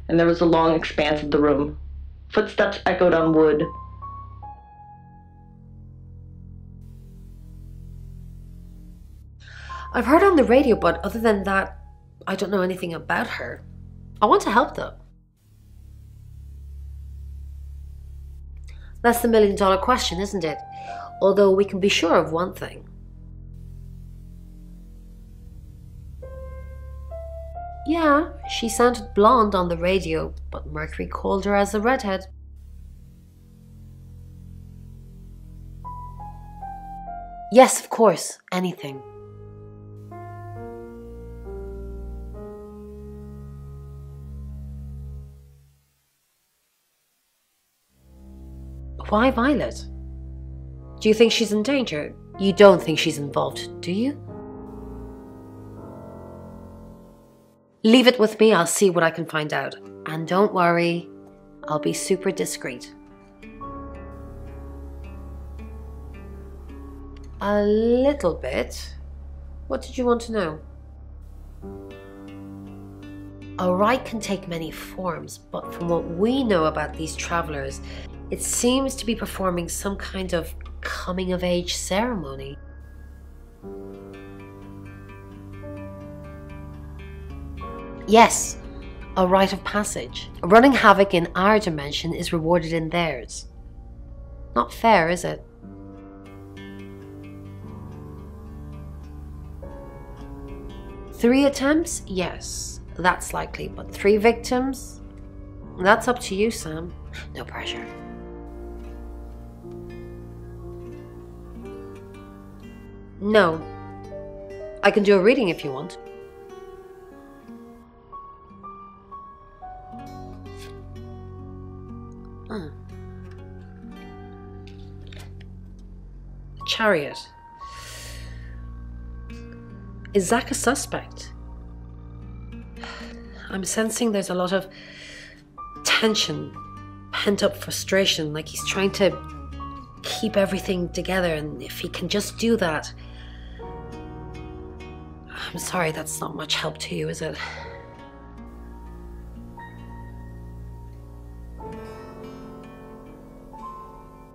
and there was a long expanse of the room. Footsteps echoed on wood. I've heard on the radio, but other than that, I don't know anything about her. I want to help though. That's the million-dollar question, isn't it? Although we can be sure of one thing. Yeah, she sounded blonde on the radio, but Mercury called her as a redhead. Yes, of course, anything. Why Violet? Do you think she's in danger? You don't think she's involved, do you? Leave it with me, I'll see what I can find out. And don't worry, I'll be super discreet. A little bit. What did you want to know? A rite can take many forms, but from what we know about these travelers, it seems to be performing some kind of coming-of-age ceremony. Yes, a rite of passage. Running havoc in our dimension is rewarded in theirs. Not fair, is it? Three attempts? Yes, that's likely. But 3 victims? That's up to you, Sam. No pressure. No. I can do a reading if you want. Chariot. Is Zach a suspect? I'm sensing there's a lot of tension, pent-up frustration, like he's trying to keep everything together, and if he can just do that... I'm sorry, that's not much help to you, is it?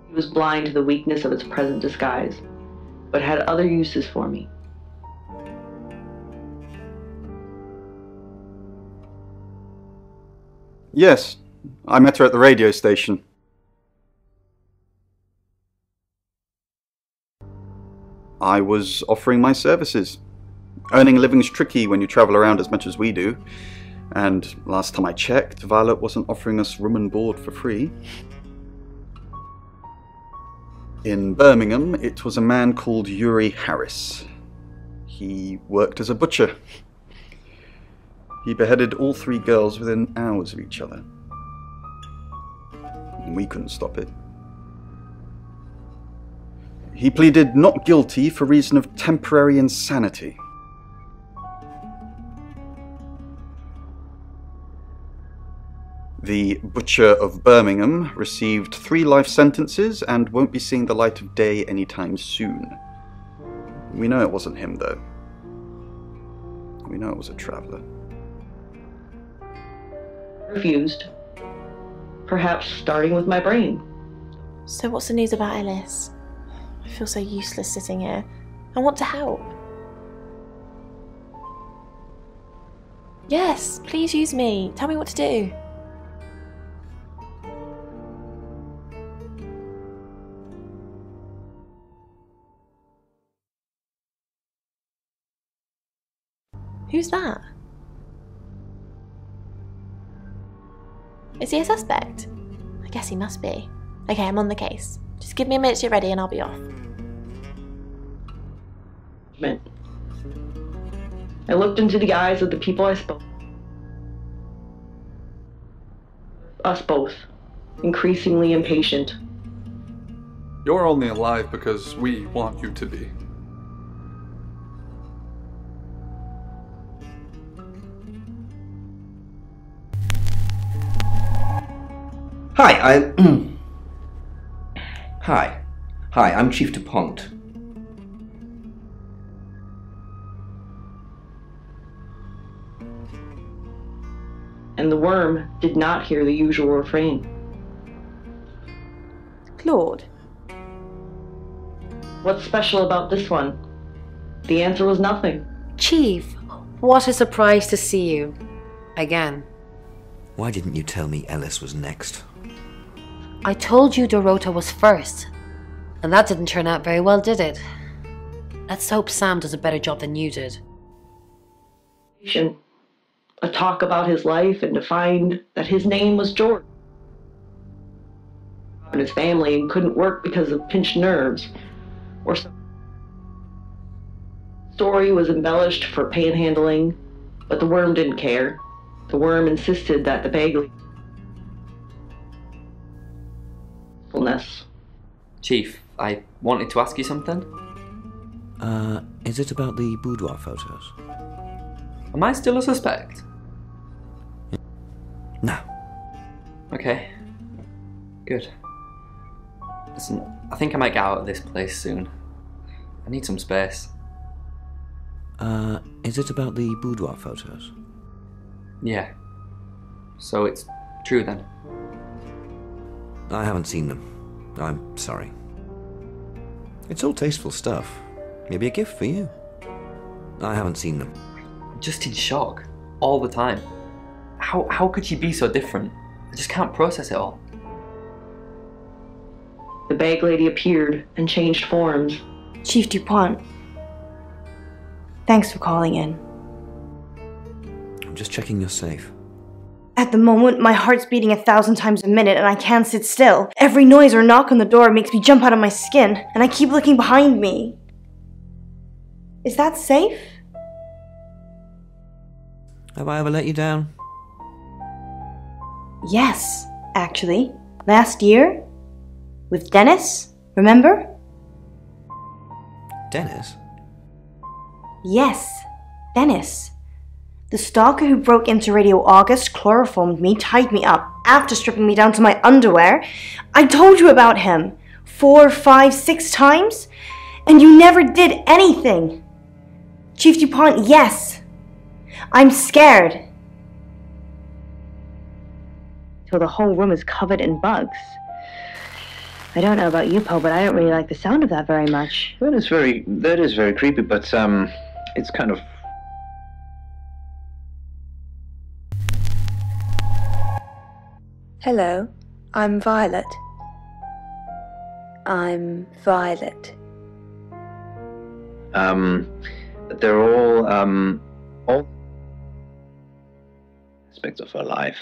He was blind to the weakness of its present disguise, but had other uses for me. Yes, I met her at the radio station. I was offering my services. Earning a living's tricky when you travel around as much as we do. And last time I checked, Violet wasn't offering us room and board for free. In Birmingham, it was a man called Yuri Harris. He worked as a butcher. He beheaded all 3 girls within hours of each other. And we couldn't stop it. He pleaded not guilty for reason of temporary insanity. The Butcher of Birmingham received 3 life sentences and won't be seeing the light of day anytime soon. We know it wasn't him, though. We know it was a traveler. Refused. Perhaps starting with my brain. So what's the news about Ellis? I feel so useless sitting here. I want to help. Yes, please use me. Tell me what to do. Who's that? Is he a suspect? I guess he must be. Okay, I'm on the case. Just give me a minute to get ready and I'll be off. I looked into the eyes of the people I spoke. Us both, increasingly impatient. You're only alive because we want you to be. Hi, Hi, I'm Chief DuPont. and the worm did not hear the usual refrain. Claude? What's special about this one? The answer was nothing. Chief, what a surprise to see you. Again. Why didn't you tell me Ellis was next? I told you Dorota was first. And that didn't turn out very well, did it? Let's hope Sam does a better job than you did. A talk about his life and to find that his name was George. And his family couldn't work because of pinched nerves. Or some story was embellished for panhandling, but the worm didn't care. The worm insisted that the Bagley fullness. Chief, I wanted to ask you something. Is it about the boudoir photos? Am I still a suspect? No. Okay. Good. Listen, I think I might get out of this place soon. I need some space. Is it about the boudoir photos? Yeah. So it's true then? I haven't seen them. I'm sorry. It's all tasteful stuff. Maybe a gift for you. I haven't seen them. I'm just in shock. All the time. How could she be so different? I just can't process it all. The bag lady appeared and changed forms. Chief DuPont, thanks for calling in. I'm just checking you're safe. At the moment, my heart's beating 1,000 times a minute and I can't sit still. Every noise or knock on the door makes me jump out of my skin, and I keep looking behind me. Is that safe? Have I ever let you down? Yes, actually. Last year? With Dennis, remember? Dennis? Yes, Dennis. The stalker who broke into Radio August chloroformed me, tied me up, after stripping me down to my underwear. I told you about him 4, 5, 6 times, and you never did anything. Chief DuPont, yes. I'm scared. So the whole room is covered in bugs. I don't know about you, Poe, but I don't really like the sound of that very much. That is very creepy, but it's kind of... Hello, I'm Violet. I'm Violet. They're all aspects of her life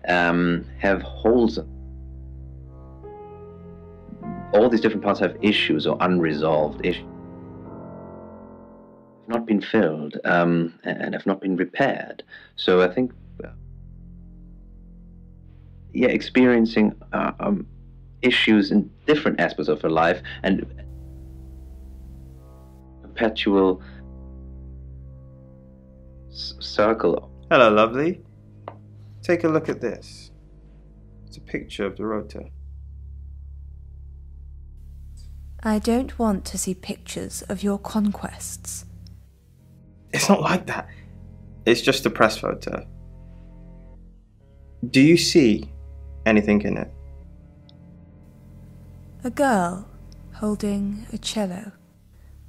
have holes in. All these different parts have issues or unresolved issues, have not been filled and have not been repaired. So I think, experiencing issues in different aspects of her life and perpetual circle. Hello, lovely. Take a look at this. It's a picture of Dorota. I don't want to see pictures of your conquests. It's not like that. It's just a press photo. Do you see anything in it? A girl holding a cello.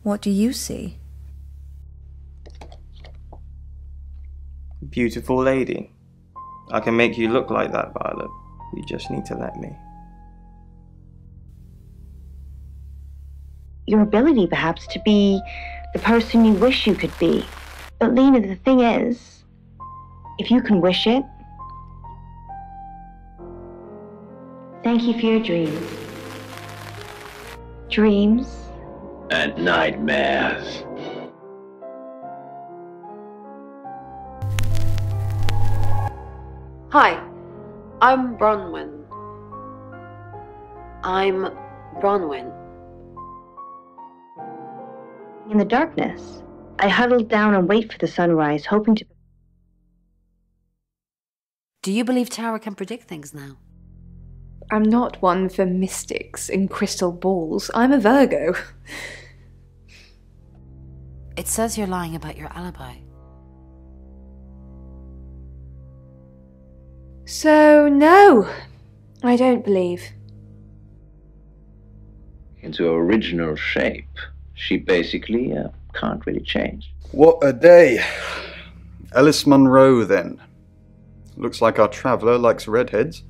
What do you see? Beautiful lady. I can make you look like that, Violet. You just need to let me. Your ability, perhaps, to be the person you wish you could be. But Lena, the thing is, if you can wish it, thank you for your dreams. Dreams And nightmares. Hi, I'm Bronwyn. I'm Bronwyn. in the darkness. I huddled down and wait for the sunrise, hoping to... Do you believe Tara can predict things now? I'm not one for mystics and crystal balls. I'm a Virgo. It says you're lying about your alibi. So, no, I don't believe. Into her original shape. She basically can't really change. What a day. Alice Munro, then. Looks like our traveller likes redheads.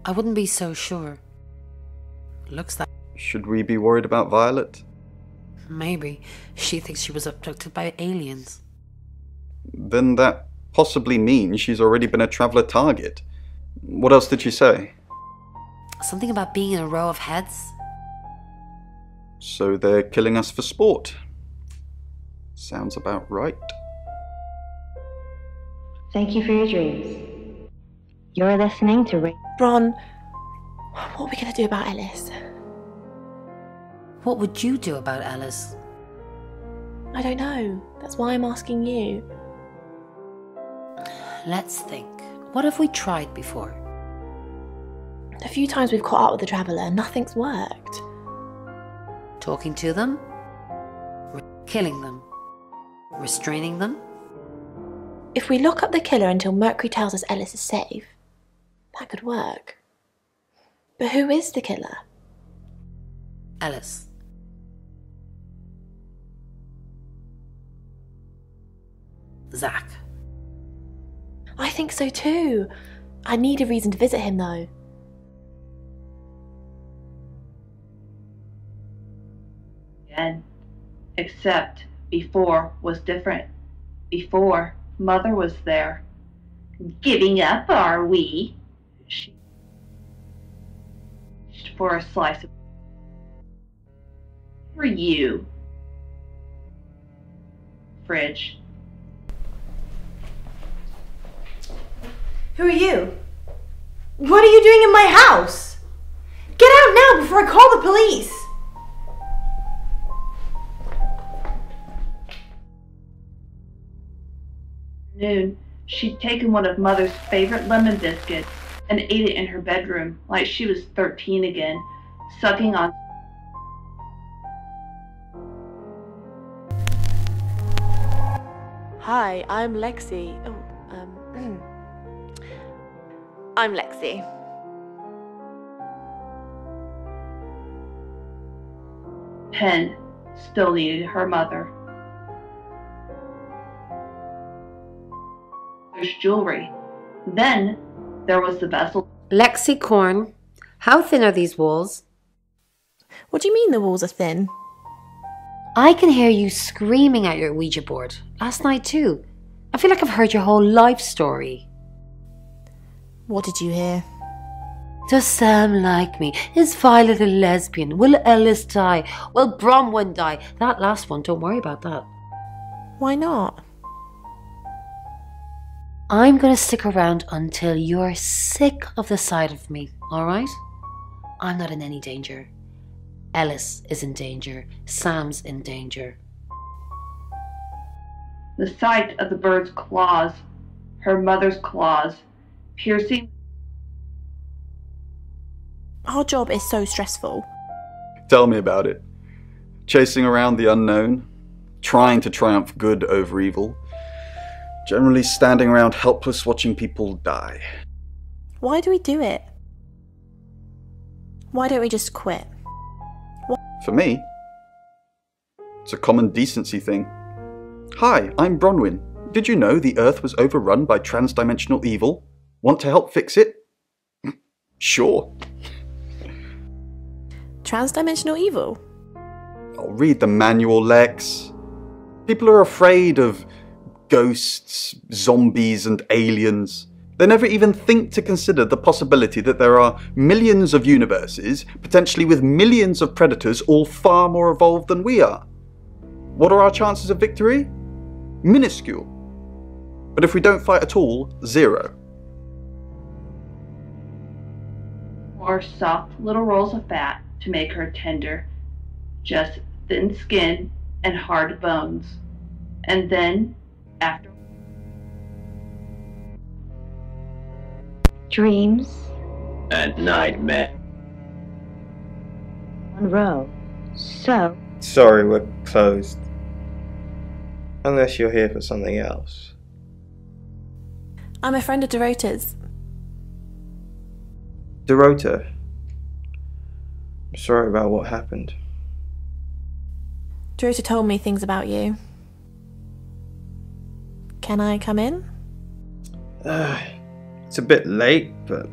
I wouldn't be so sure. Looks like Should we be worried about Violet? maybe she thinks she was abducted by aliens. Then that possibly means she's already been a traveller target. What else did she say? Something about being in a row of heads? So they're killing us for sport. Sounds about right. Thank you for your dreams. You're listening to Bron, what are we going to do about Ellis? What would you do about Alice? I don't know. That's why I'm asking you. Let's think. What have we tried before? A few times we've caught up with the Traveller, nothing's worked. Talking to them? Killing them? Restraining them? If we lock up the killer until Mercury tells us Ellis is safe, that could work. But who is the killer? Alice. Zach. I think so too. I need a reason to visit him though. Again. Except before was different. Before, Mother was there. Giving up, are we? She for a slice of for you. Fridge. Who are you? What are you doing in my house? Get out now before I call the police! Noon, she'd taken one of Mother's favorite lemon biscuits and ate it in her bedroom like she was 13 again, sucking on. Hi, I'm Lexi. I'm Lexi. Pen still needed her mother. There's jewelry. Then there was the vessel. Lexi Korn, how thin are these walls? What do you mean the walls are thin? I can hear you screaming at your Ouija board. Last night too. I feel like I've heard your whole life story. What did you hear? Does Sam like me? Is Violet a lesbian? Will Ellis die? Will Bronwyn die? That last one, don't worry about that. Why not? I'm gonna stick around until you're sick of the sight of me, alright? I'm not in any danger. Ellis is in danger. Sam's in danger. The sight of the bird's claws, her mother's claws, piercing. Our job is so stressful. Tell me about it. Chasing around the unknown, trying to triumph good over evil, generally standing around helpless watching people die. Why do we do it? Why don't we just quit? For me, it's a common decency thing. Hi, I'm Bronwyn. Did you know the Earth was overrun by trans-dimensional evil? Want to help fix it? Sure. Trans-dimensional evil? I'll read the manual, Lex. People are afraid of ghosts, zombies, and aliens. They never even think to consider the possibility that there are millions of universes, potentially with millions of predators, all far more evolved than we are. What are our chances of victory? Minuscule. But if we don't fight at all, 0. Or soft little rolls of fat to make her tender. Just thin skin and hard bones. And then, after Dreams. And nightmare. Monroe. So, Sorry, we're closed. Unless you're here for something else. I'm a friend of Dorota's. Dorota. I'm sorry about what happened. Dorota told me things about you. Can I come in? It's a bit late, but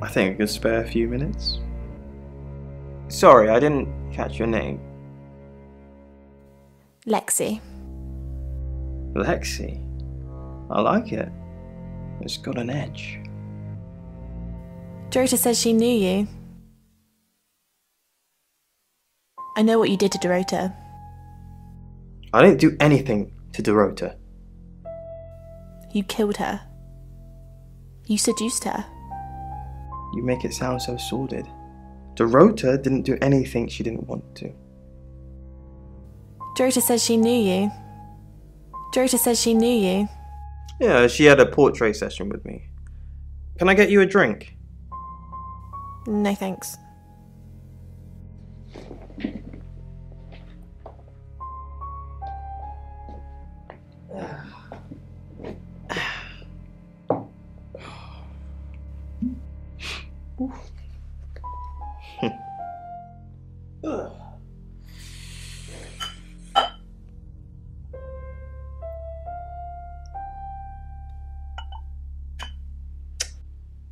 I think I can spare a few minutes. Sorry, I didn't catch your name. Lexi. Lexi? I like it. It's got an edge. Dorota says she knew you. I know what you did to Dorota. I didn't do anything to Dorota. You killed her. You seduced her. You make it sound so sordid. Dorota didn't do anything she didn't want to. Dorota says she knew you. Dorota says she knew you. Yeah, she had a portrait session with me. Can I get you a drink? No thanks.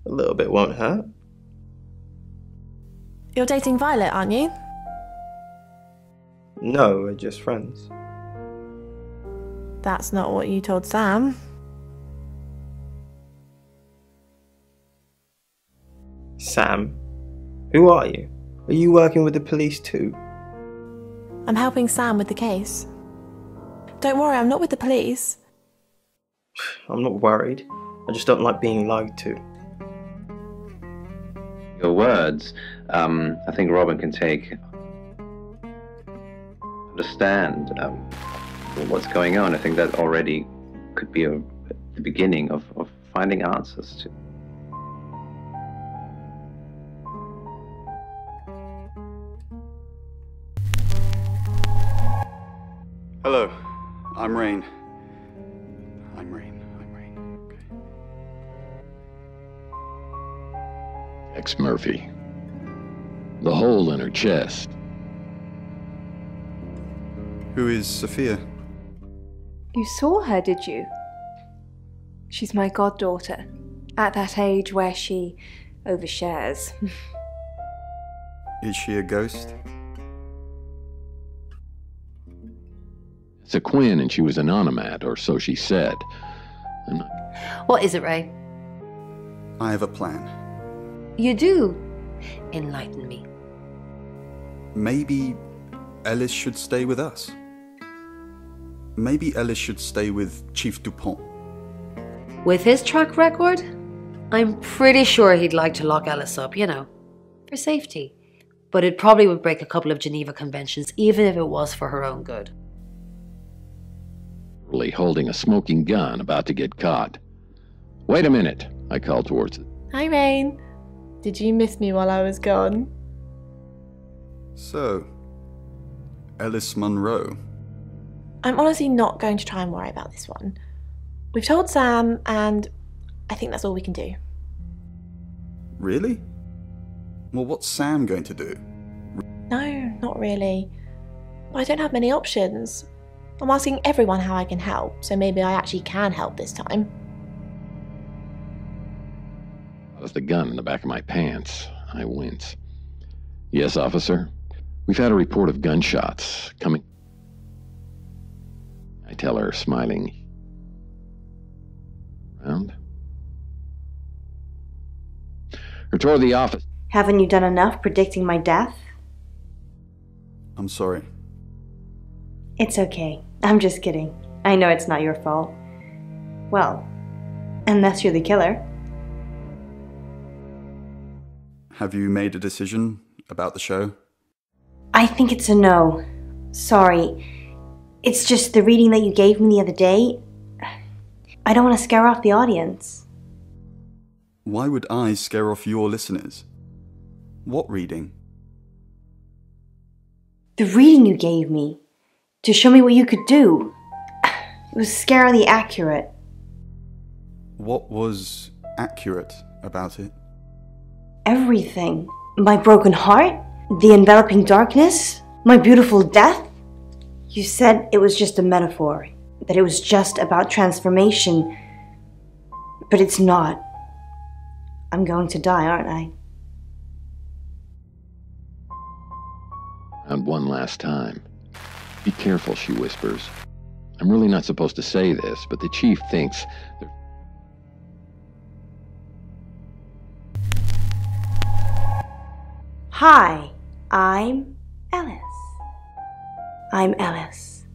A little bit won't hurt. You're dating Violet, aren't you? No, we're just friends. That's not what you told Sam. Sam? Who are you? Are you working with the police too? I'm helping Sam with the case. Don't worry, I'm not with the police. I'm not worried. I just don't like being lied to. Your words, I think Robin can understand what's going on. I think that already could be the beginning of finding answers to. Hello, I'm Rain. I'm Rain. Okay. Ex-Murphy. The hole in her chest. Who is Sophia? You saw her, did you? She's my goddaughter, at that age where she overshares. Is she a ghost? It's a Quinn and she was an onomat, or so she said. What is it, Ray? I have a plan. You do? Enlighten me. Maybe Ellis should stay with us. Maybe Ellis should stay with Chief Dupont. With his track record, I'm pretty sure he'd like to lock Ellis up, you know, for safety. But it probably would break a couple of Geneva Conventions, even if it was for her own good. Really holding a smoking gun, about to get caught. Wait a minute, I called towards it. Hi, Rain. Did you miss me while I was gone? So, Ellis Munro. I'm honestly not going to try and worry about this one. We've told Sam, and I think that's all we can do. Really? Well, what's Sam going to do? No, not really. But I don't have many options. I'm asking everyone how I can help, so maybe I actually can help this time. That was the gun in the back of my pants. I wince. Yes, officer? We've had a report of gunshots coming. I tell her, smiling. Around. Or toward the office. Haven't you done enough predicting my death? I'm sorry. It's okay. I'm just kidding. I know it's not your fault. Well, unless you're the killer. Have you made a decision about the show? I think it's a no. Sorry. It's just the reading that you gave me the other day. I don't want to scare off the audience. Why would I scare off your listeners? What reading? The reading you gave me. To show me what you could do. It was scarily accurate. What was accurate about it? everything. My broken heart, the enveloping darkness, my beautiful death. You said it was just a metaphor, that it was just about transformation. But it's not. I'm going to die, aren't I? And one last time. Be careful, she whispers. I'm really not supposed to say this, but the chief thinks there... Hi, I'm Ellis. I'm Ellis.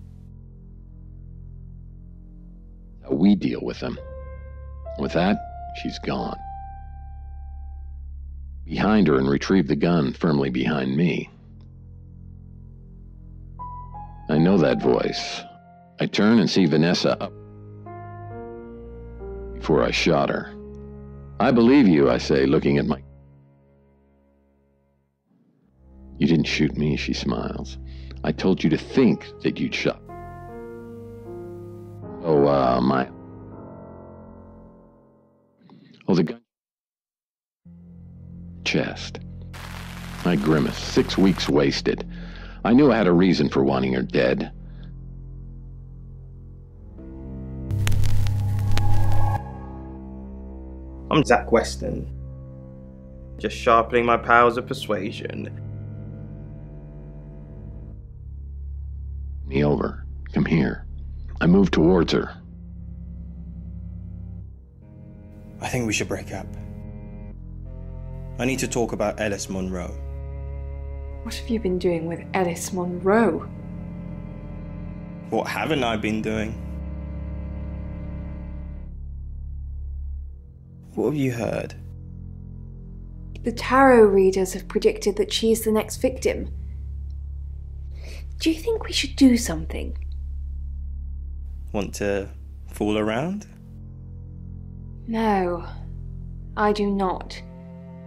How we deal with them. With that, she's gone. Behind her and retrieve the gun firmly behind me. I know that voice. I turn and see Vanessa up before I shot her. I believe you, I say, looking at my... You didn't shoot me, she smiles. I told you to think that you'd shot. My... Oh, the gun... Chest. I grimace. 6 weeks wasted. I knew I had a reason for wanting her dead. I'm Zach Weston. Just sharpening my powers of persuasion. Me over. Come here. I move towards her. I think we should break up. I need to talk about Ellis Monroe. What have you been doing with Ellis Monroe? What haven't I been doing? What have you heard? The tarot readers have predicted that she's the next victim. Do you think we should do something? Want to fool around? No, I do not.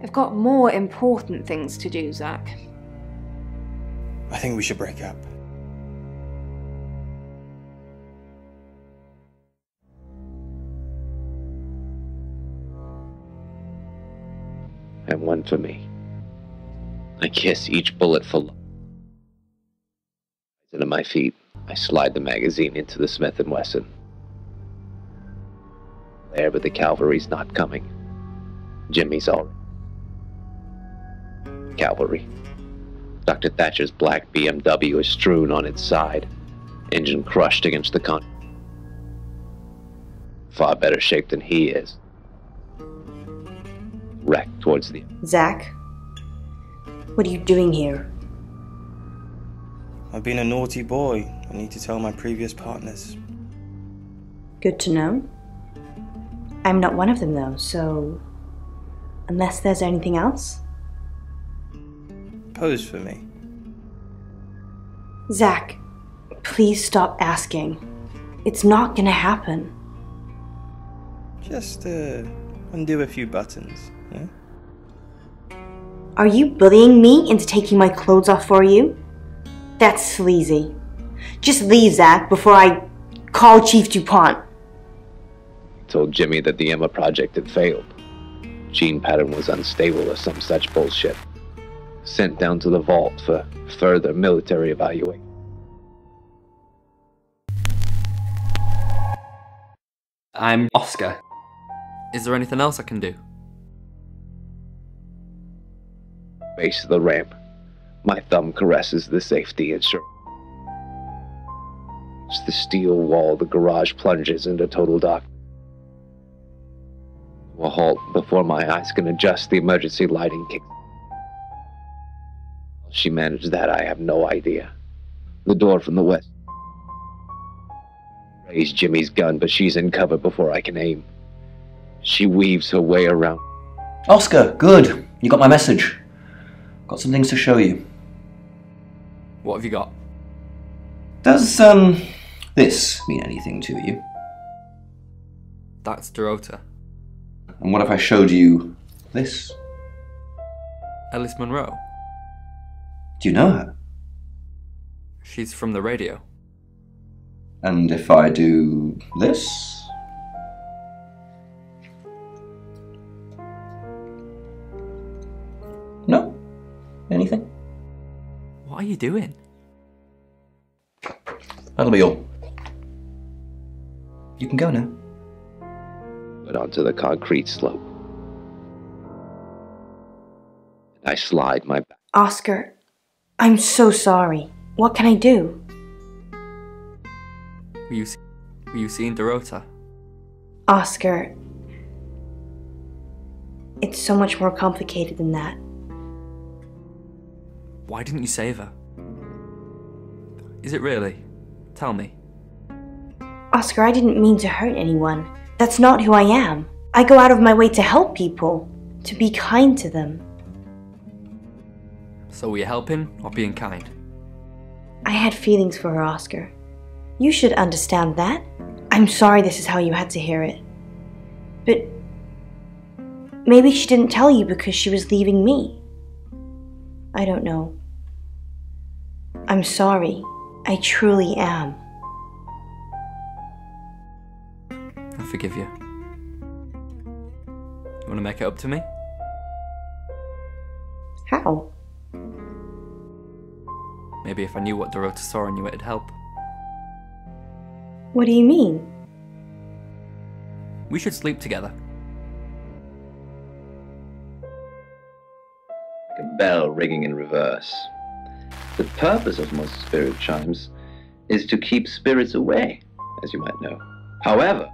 I've got more important things to do, Zach. I think we should break up. And one for me. I kiss each bullet for love. Into my feet, I slide the magazine into the Smith & Wesson. There, but the cavalry's not coming. Jimmy's already. Cavalry. Dr. Thatcher's black BMW is strewn on its side, engine crushed against the concrete. Far better shape than he is. Wrecked towards the... Zach, what are you doing here? I've been a naughty boy. I need to tell my previous partners. Good to know. I'm not one of them though, so... Unless there's anything else? Pose for me. Zach, please stop asking. It's not gonna happen. Just, undo a few buttons, yeah? Are you bullying me into taking my clothes off for you? That's sleazy. Just leave, Zach, before I call Chief DuPont. Told Jimmy that the Emma project had failed. Gene pattern was unstable or some such bullshit. Sent down to the vault for further military evaluation. I'm Oscar. Is there anything else I can do? Base of the ramp. My thumb caresses the safety instrument. It's the steel wall. The garage plunges into total darkness. A halt before my eyes can adjust. The emergency lighting kicks. How she managed that, I have no idea. The door from the west. Raised Jimmy's gun, but she's in cover before I can aim. She weaves her way around. Oscar, good. You got my message. Got some things to show you. What have you got? Does, this mean anything to you? That's Dorota. And what if I showed you this? Ellis Monroe. Do you know her? She's from the radio. And if I do this? Anything? What are you doing? That'll be all. You can go now. Went onto the concrete slope. And I slide my back. Oscar, I'm so sorry. What can I do? Were you seeing Dorota? Oscar, it's so much more complicated than that. Why didn't you save her? Is it really? Tell me. Oscar, I didn't mean to hurt anyone. That's not who I am. I go out of my way to help people, to be kind to them. So were you helping or being kind? I had feelings for her, Oscar. You should understand that. I'm sorry this is how you had to hear it. But maybe she didn't tell you because she was leaving me. I don't know. I'm sorry. I truly am. I forgive you. You want to make it up to me? How? Maybe if I knew what Dorota saw in you, it'd help. What do you mean? We should sleep together. Like a bell ringing in reverse. The purpose of most spirit chimes is to keep spirits away, as you might know. However,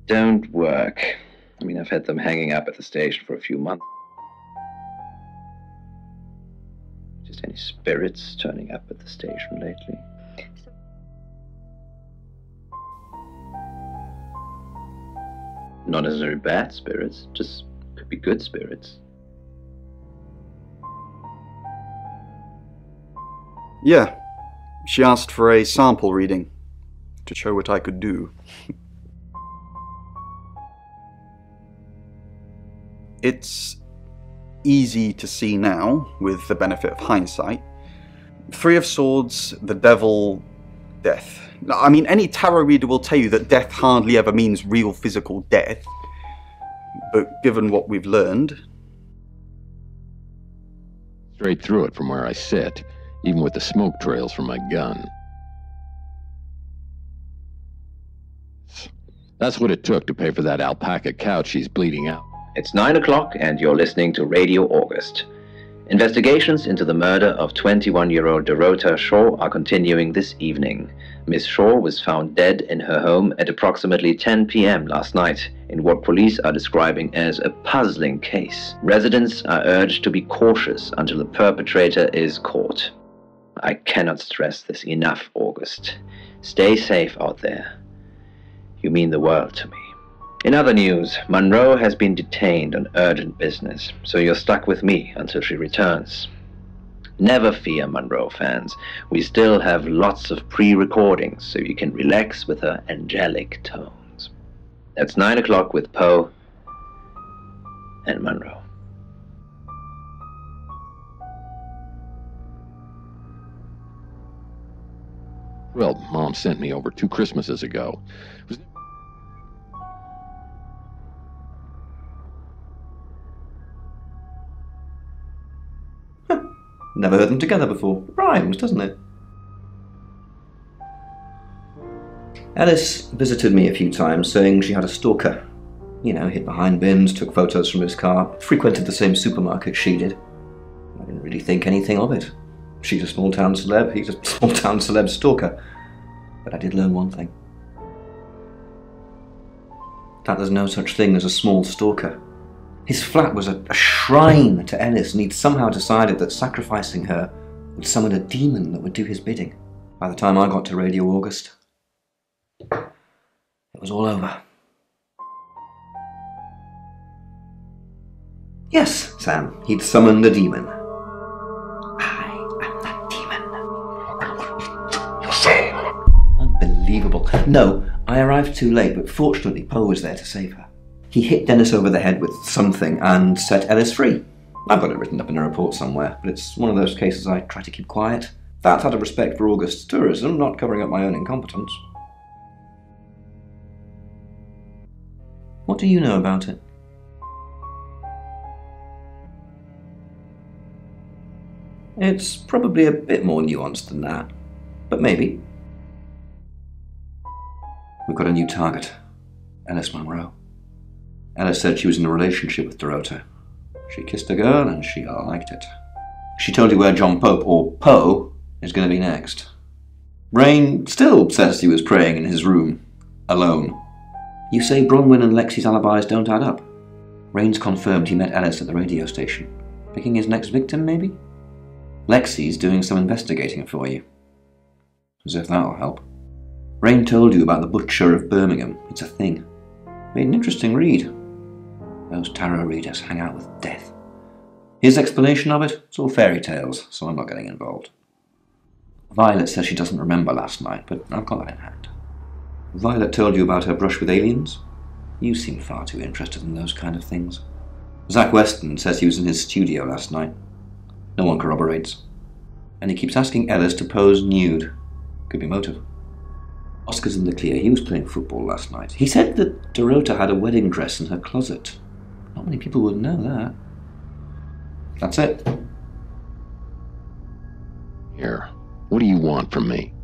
don't work. I mean, I've had them hanging up at the station for a few months. Just any spirits turning up at the station lately? Not necessarily bad spirits, just could be good spirits. Yeah, she asked for a sample reading to show what I could do. It's easy to see now, with the benefit of hindsight. Three of Swords, the Devil, Death. I mean, any tarot reader will tell you that death hardly ever means real physical death. But given what we've learned... Straight through it from where I sit, even with the smoke trails from my gun. That's what it took to pay for that alpaca couch she's bleeding out. It's 9 o'clock and you're listening to Radio August. Investigations into the murder of 21-year-old Dorota Shaw are continuing this evening. Miss Shaw was found dead in her home at approximately 10 p.m. last night in what police are describing as a puzzling case. Residents are urged to be cautious until the perpetrator is caught. I cannot stress this enough, August. Stay safe out there. You mean the world to me. In other news, Monroe has been detained on urgent business, so you're stuck with me until she returns. Never fear, Monroe fans. We still have lots of pre-recordings, so you can relax with her angelic tones. That's 9 o'clock with Poe and Monroe. Well, Mom sent me over 2 Christmases ago. Never heard them together before. Rhymes, doesn't it? Alice visited me a few times, saying she had a stalker. You know, hid behind bins, took photos from his car, frequented the same supermarket she did. I didn't really think anything of it. She's a small-town celeb, he's a small-town celeb stalker. But I did learn one thing. That there's no such thing as a small stalker. His flat was a shrine to Ellis, and he'd somehow decided that sacrificing her would summon a demon that would do his bidding. By the time I got to Radio August, it was all over. Yes, Sam, he'd summoned a demon. I am that demon. You're saying? Unbelievable. No, I arrived too late, but fortunately Poe was there to save her. He hit Dennis over the head with something and set Ellis free. I've got it written up in a report somewhere, but it's one of those cases I try to keep quiet. That's out of respect for August's tourism, not covering up my own incompetence. What do you know about it? It's probably a bit more nuanced than that, but maybe. We've got a new target, Ellis Monroe. Ellis said she was in a relationship with Dorota. She kissed a girl and she liked it. She told you where John Pope, or Poe, is going to be next. Rain still says he was praying in his room, alone. You say Bronwyn and Lexi's alibis don't add up. Rain's confirmed he met Ellis at the radio station. Picking his next victim, maybe? Lexi's doing some investigating for you. As if that'll help. Rain told you about the Butcher of Birmingham. It's a thing. Made an interesting read. Those tarot readers hang out with death. His explanation of it, it's all fairy tales, so I'm not getting involved. Violet says she doesn't remember last night, but I've got that in hand. Violet told you about her brush with aliens? You seem far too interested in those kind of things. Zach Weston says he was in his studio last night. No one corroborates. And he keeps asking Ellis to pose nude. Could be motive. Oscar's in the clear. He was playing football last night. He said that Dorota had a wedding dress in her closet. Not many people would know that. That's it. Here. What do you want from me?